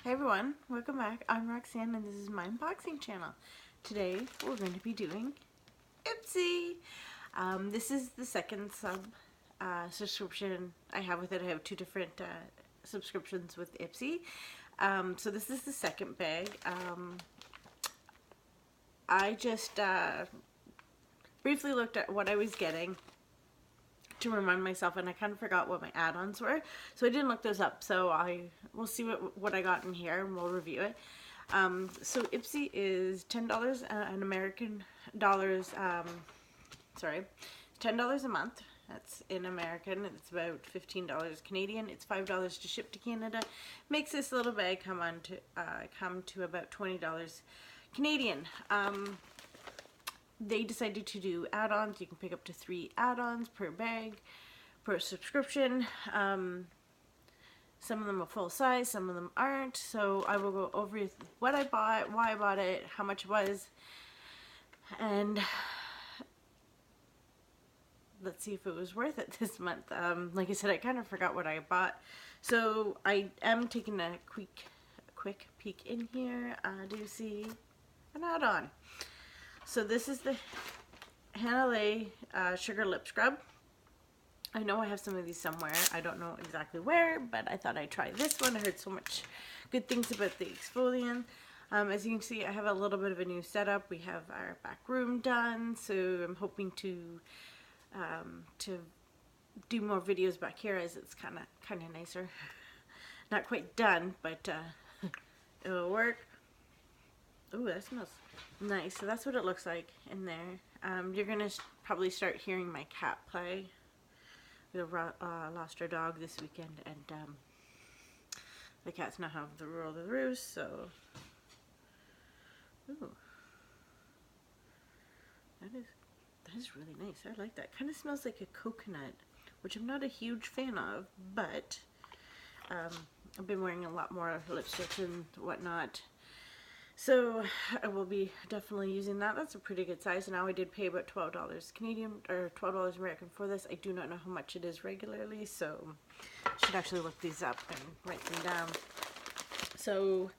Hey everyone, welcome back. I'm Roxanne and this is my unboxing channel. Today we're going to be doing Ipsy. This is the second subscription I have with it. I have two different subscriptions with Ipsy. So this is the second bag. I just briefly looked at what I was getting to remind myself, and I kind of forgot what my add-ons were, so I didn't look those up. So we'll see what I got in here and we'll review it. So Ipsy is $10 in American dollars, sorry, $10 a month. That's in American. It's about $15 Canadian. It's $5 to ship to Canada. Makes this little bag come to about $20 Canadian. They decided to do add-ons. You can pick up to 3 add-ons per bag, per subscription. Some of them are full size, some of them aren't. So I will go over what I bought, why I bought it, how much it was, and let's see if it was worth it this month. Like I said, I kind of forgot what I bought. So I am taking a quick peek in here. I do see an add-on. So this is the Hanalei Sugar Lip Scrub. I know I have some of these somewhere. I don't know exactly where, but I thought I'd try this one. I heard so much good things about the exfoliant. As you can see, I have a little bit of a new setup. We have our back room done, so I'm hoping to do more videos back here, as it's kind of nicer. Not quite done, but it'll work. Ooh, that smells nice. So that's what it looks like in there. You're gonna probably start hearing my cat play. We lost our dog this weekend, and the cats now have the rule of the roost. So, ooh, that is really nice. I like that. Kind of smells like a coconut, which I'm not a huge fan of, but I've been wearing a lot more lipsticks and whatnot. So I will be definitely using that. That's a pretty good size. Now I did pay about $12 Canadian or $12 American for this. I do not know how much it is regularly, so I should actually look these up and write them down. So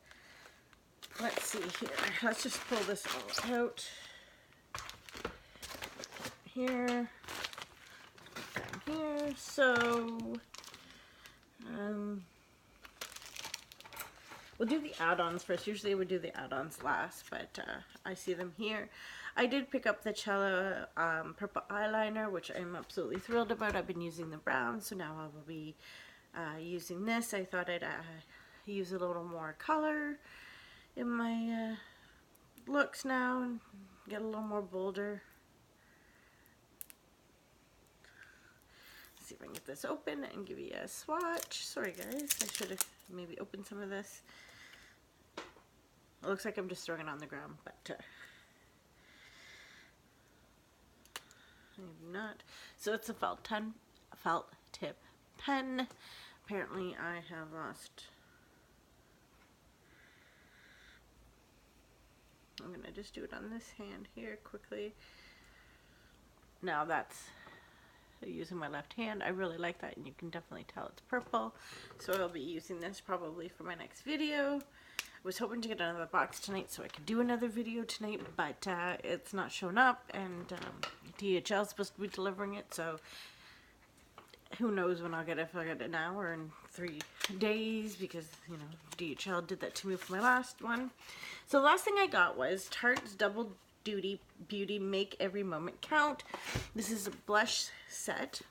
let's see here. Let's just pull this all out. Here, down here. So we'll do the add-ons first. Usually we do the add-ons last, but I see them here. I did pick up the Cella purple eyeliner, which I'm absolutely thrilled about. I've been using the brown, so now I will be using this. I thought I'd use a little more color in my looks now and get a little more bolder. Let's see if I can get this open and give you a swatch. Sorry guys, I should have maybe opened some of this. It looks like I'm just throwing it on the ground, but I'm not. So it's a felt tip pen. Apparently I have lost. I'm gonna just do it on this hand here quickly. Now that's using my left hand. I really like that, and you can definitely tell it's purple. So I'll be using this probably for my next video. I was hoping to get another box tonight so I could do another video tonight, but it's not shown up, and DHL is supposed to be delivering it, so who knows when I'll get it, if I get it now or in 3 days, because, you know, DHL did that to me for my last one. So the last thing I got was Tarte's Double Duty Beauty Make Every Moment Count. This is a blush set.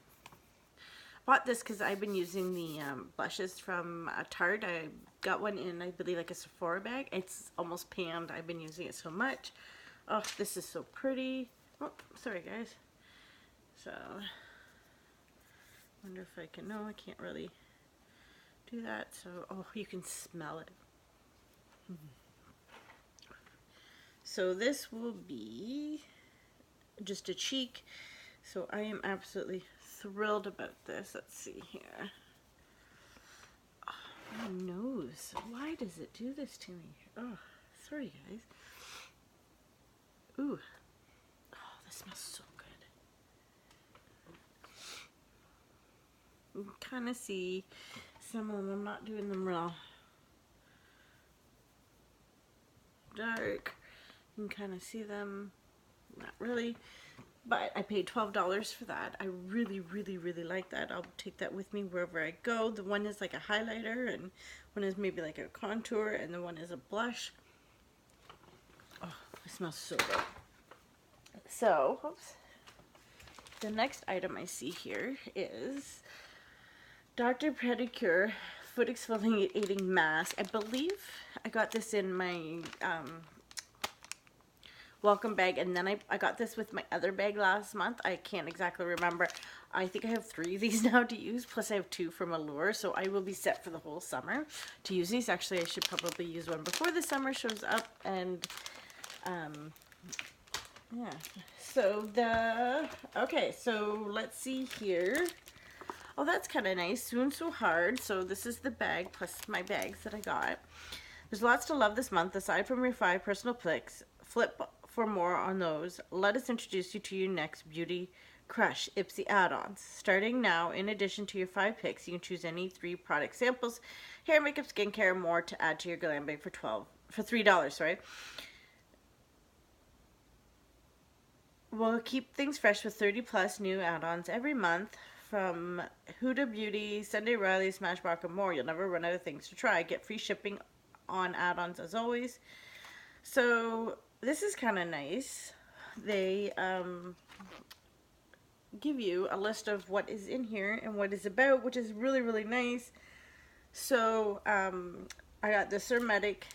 Bought this because I've been using the blushes from Tarte. I got one in, I believe, like a Sephora bag. It's almost panned. I've been using it so much. Oh, this is so pretty. Oh, sorry guys. So, wonder if I can, no, I can't really do that. So, oh, you can smell it. So this will be just a cheek. So I am absolutely thrilled about this. Let's see here. Oh, my nose. Why does it do this to me? Oh, sorry guys. Ooh. Oh, this smells so good. You can kind of see some of them. I'm not doing them real dark. You can kind of see them. Not really. But I paid $12 for that. I really, really, really like that. I'll take that with me wherever I go. The one is like a highlighter, and one is maybe like a contour, and the one is a blush. Oh, it smells so good. So, oops. The next item I see here is Dr. Pedicure Foot Exfoliating Mask. I believe I got this in my welcome bag, and then I got this with my other bag last month. I can't exactly remember. I think I have 3 of these now to use, plus I have 2 from Allure, so I will be set for the whole summer to use these. Actually, I should probably use one before the summer shows up, and yeah. So okay, so let's see here. Oh, that's kind of nice. Soon So Hard. So this is the bag plus my bags that I got. There's lots to love this month. Aside from your 5 personal picks, flip for more on those. Let us introduce you to your next beauty crush, Ipsy add-ons. Starting now, in addition to your 5 picks, you can choose any 3 product samples, hair, makeup, skincare, more to add to your glam bag for $3. Sorry. We'll keep things fresh with 30 plus new add-ons every month. From Huda Beauty, Sunday Riley, Smashbox, and more. You'll never run out of things to try. Get free shipping on add-ons as always. So this is kind of nice. They give you a list of what is in here and what it's about, which is really, really nice. So I got the Hermetic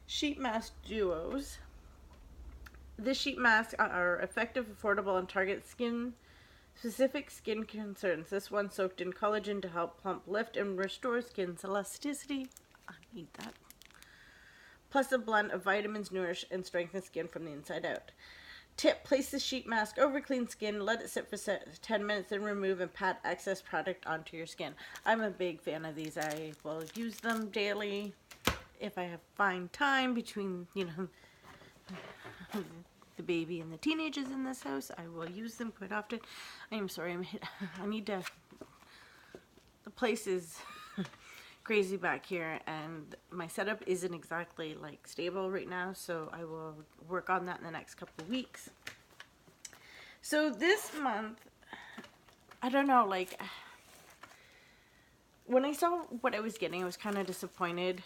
Sheet Mask Duos. This sheet masks are effective, affordable, and target specific skin concerns. This one soaked in collagen to help plump, lift, and restore skin's elasticity. I need that. Plus a blend of vitamins, nourish, and strengthen skin from the inside out. Tip: place the sheet mask over clean skin, let it sit for 10 minutes, then remove and pat excess product onto your skin. I'm a big fan of these. I will use them daily if I have fine time between, you know, the baby and the teenagers in this house. I will use them quite often. I am sorry, I need to, the place is crazy back here, and my setup isn't exactly like stable right now, so I will work on that in the next couple of weeks. So this month, I don't know, like, when I saw what I was getting, I was kind of disappointed,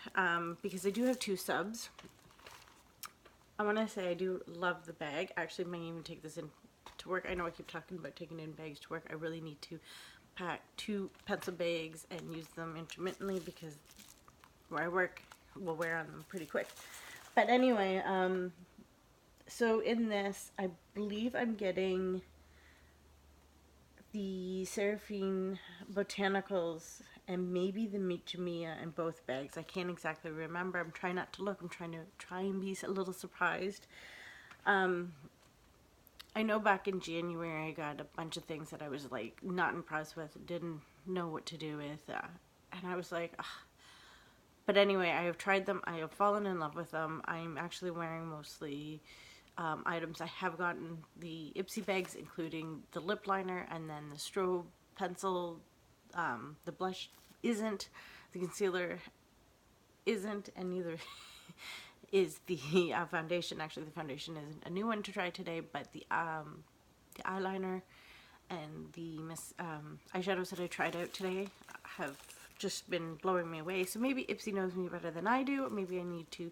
because I do have 2 subs. I want to say I do love the bag. Actually, I might even take this in to work. I know I keep talking about taking in bags to work. I really need to pack 2 pencil bags and use them intermittently, because where I work will wear on them pretty quick. But anyway, so in this, I believe I'm getting the Seraphine Botanicals and maybe the Meet Jamia in both bags. I can't exactly remember. I'm trying not to look. I'm trying to be a little surprised. I know back in January I got a bunch of things that I was like not impressed with, didn't know what to do with, and I was like, ugh. But anyway, I have tried them. I have fallen in love with them. I'm actually wearing mostly items. I have gotten the Ipsy bags, including the lip liner and then the strobe pencil. The blush isn't, the concealer isn't, and neither is the foundation. Actually, the foundation isn't a new one to try today, but the eyeliner and the eyeshadows that I tried out today have just been blowing me away. So maybe Ipsy knows me better than I do. Maybe I need to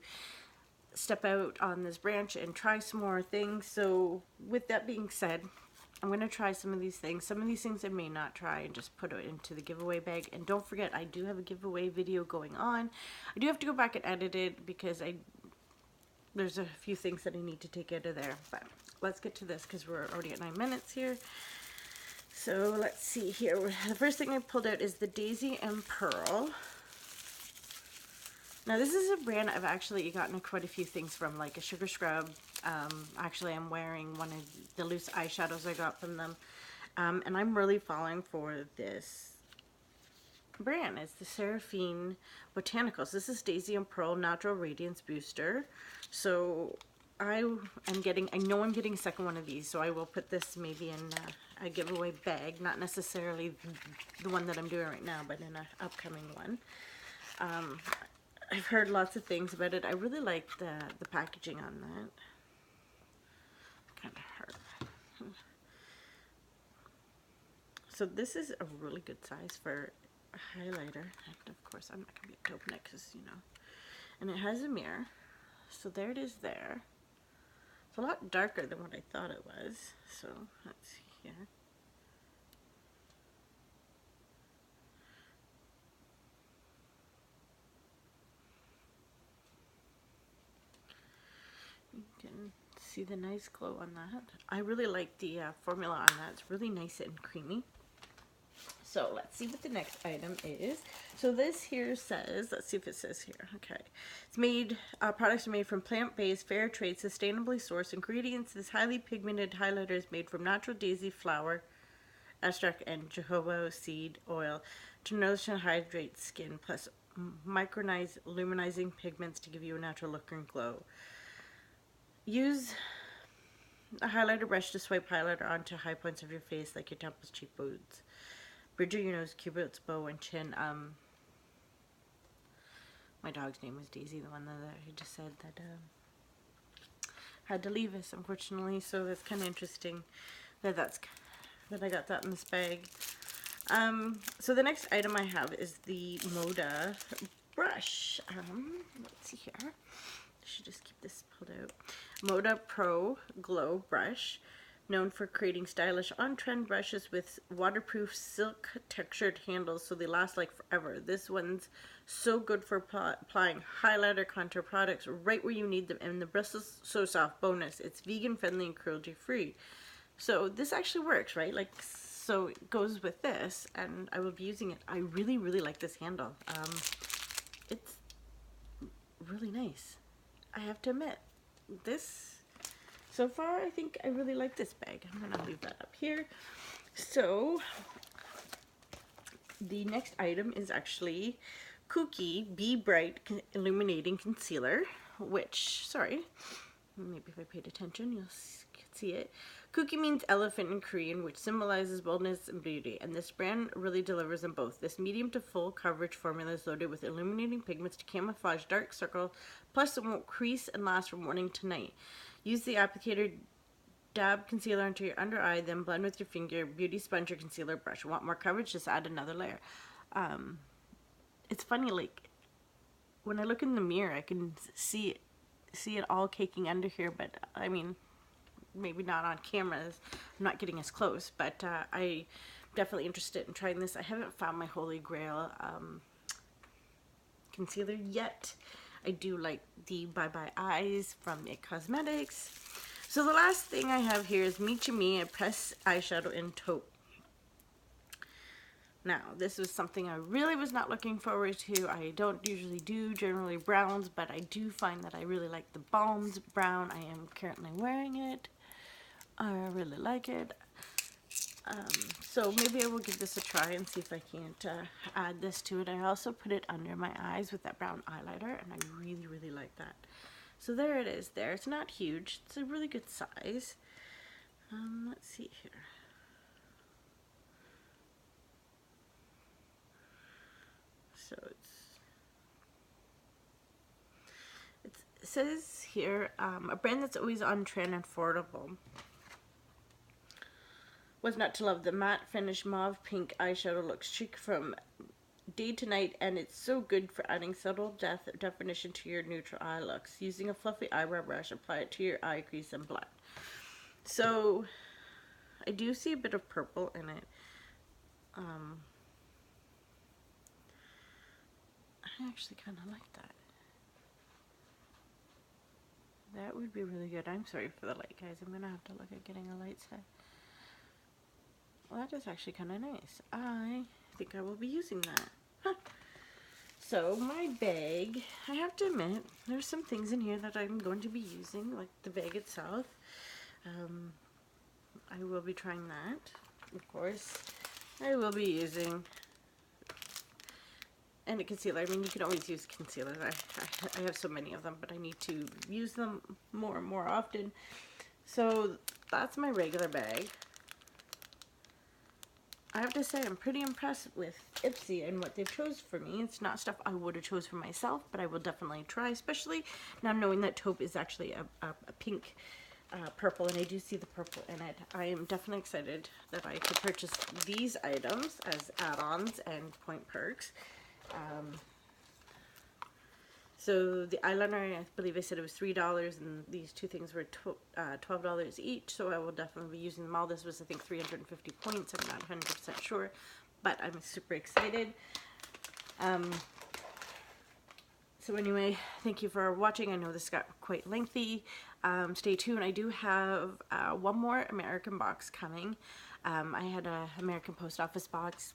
step out on this branch and try some more things. So with that being said, I'm going to try some of these things. Some of these things I may not try and just put it into the giveaway bag. And don't forget, I do have a giveaway video going on. I do have to go back and edit it because there's a few things that I need to take out of there. But let's get to this because we're already at 9 minutes here. So let's see here. The first thing I pulled out is the Daisy and Pearl. Now this is a brand I've actually gotten quite a few things from, like a sugar scrub. Actually, I'm wearing one of the loose eyeshadows I got from them. And I'm really falling for this brand. It's the Seraphine Botanicals. This is Daisy and Pearl Natural Radiance Booster. So I know I'm getting a second one of these, so I will put this maybe in a giveaway bag. Not necessarily the one that I'm doing right now, but in an upcoming one. I've heard lots of things about it. I really like the packaging on that. Kind of hard. So this is a really good size for a highlighter. And of course, I'm not going to be able to open it because, you know. And it has a mirror. So there it is there. It's a lot darker than what I thought it was. So let's see here. You can see the nice glow on that. I really like the formula on that. It's really nice and creamy. So let's see what the next item is. So this here says, let's see if it says here. Okay. It's made, products are made from plant-based, fair trade, sustainably sourced ingredients. This highly pigmented highlighter is made from natural daisy flower, extract, and jojoba seed oil to nourish and hydrate skin, plus micronized luminizing pigments to give you a natural look and glow. Use a highlighter brush to swipe highlighter onto high points of your face, like your temples, cheekbones, bridge of your nose, cupid's bow, and chin. My dog's name was Daisy, the one that he just said that had to leave us, unfortunately. So that's kind of interesting that I got that in this bag. So the next item I have is the Moda brush. Let's see here. I should just keep this pulled out. Moda Pro Glow brush, known for creating stylish on-trend brushes with waterproof silk textured handles so they last like forever. This one's so good for applying highlighter contour products right where you need them, and the brush is so soft. Bonus, it's vegan friendly and cruelty free. So this actually works, right? Like, so it goes with this, and I will be using it. I really, really like this handle. It's really nice. I have to admit, this, so far, I think I really like this bag. I'm going to leave that up here. So, the next item is actually Kooky Be Bright Illuminating Concealer, which, sorry, maybe if I paid attention, you'll see it. Kooky means elephant in Korean, which symbolizes boldness and beauty, and this brand really delivers them both. This medium to full coverage formula is loaded with illuminating pigments to camouflage dark circles, plus it won't crease and last from morning to night. Use the applicator, dab concealer into your under eye, then blend with your finger, beauty sponge or concealer brush. Want more coverage? Just add another layer. It's funny, like, when I look in the mirror, I can see it all caking under here, but I mean, maybe not on cameras. I'm not getting as close, but I'm definitely interested in trying this. I haven't found my holy grail concealer yet. I do like the Bye Bye Eyes from It Cosmetics. So the last thing I have here is Meet Me, a pressed eyeshadow in taupe. Now, this was something I really was not looking forward to. I don't usually do generally browns, but I do find that I really like the Balms brown. I am currently wearing it. I really like it. So maybe I will give this a try and see if I can't add this to it. I also put it under my eyes with that brown eyeliner, and I really, really like that. So there it is there. It's not huge. It's a really good size. Let's see here. So it says here, a brand that's always on trend and affordable. What's not to love? The matte finish mauve pink eyeshadow looks chic from day to night, and it's so good for adding subtle definition to your neutral eye looks. Using a fluffy eyebrow brush, apply it to your eye crease and blend. So I do see a bit of purple in it. I actually kind of like that. That would be really good. I'm sorry for the light, guys. I'm going to have to look at getting a light set. Well, that is actually kind of nice. I think I will be using that. Huh. So, my bag, I have to admit, there's some things in here that I'm going to be using, like the bag itself. I will be trying that, of course. I will be using... and a concealer. I mean, you can always use concealers. I have so many of them, but I need to use them more and more often. So that's my regular bag. I have to say I'm pretty impressed with Ipsy and what they've chose for me. It's not stuff I would have chose for myself, but I will definitely try, especially now knowing that taupe is actually a pink purple, and I do see the purple in it. I am definitely excited that I could purchase these items as add-ons and point perks. So the eyeliner, I believe I said it was $3, and these two things were $12 each, so I will definitely be using them all. This was, I think, 350 points. I'm not 100% sure, but I'm super excited. So anyway, thank you for watching. I know this got quite lengthy. Stay tuned. I do have one more American box coming. I had an American Post Office box.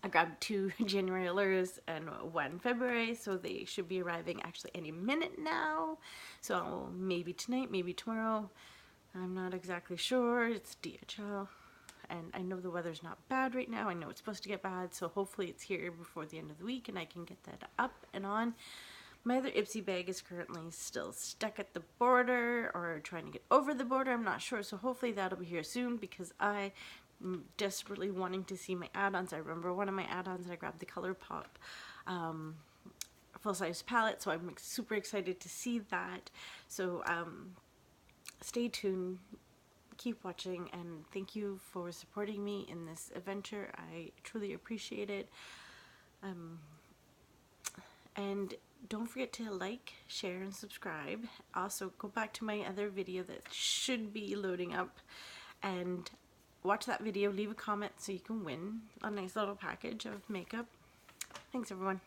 I grabbed 2 January allures and 1 February, so they should be arriving actually any minute now. So maybe tonight, maybe tomorrow. I'm not exactly sure. It's DHL. And I know the weather's not bad right now. I know it's supposed to get bad, so hopefully it's here before the end of the week and I can get that up and on. My other Ipsy bag is currently still stuck at the border or trying to get over the border. I'm not sure, so hopefully that'll be here soon because I'm desperately wanting to see my add-ons. I remember one of my add-ons, I grabbed the ColourPop full-size palette, so I'm super excited to see that. So stay tuned, keep watching, and thank you for supporting me in this adventure. I truly appreciate it. And don't forget to like, share, and subscribe. Also, go back to my other video that should be loading up and watch that video. Leave a comment so you can win a nice little package of makeup. Thanks, everyone.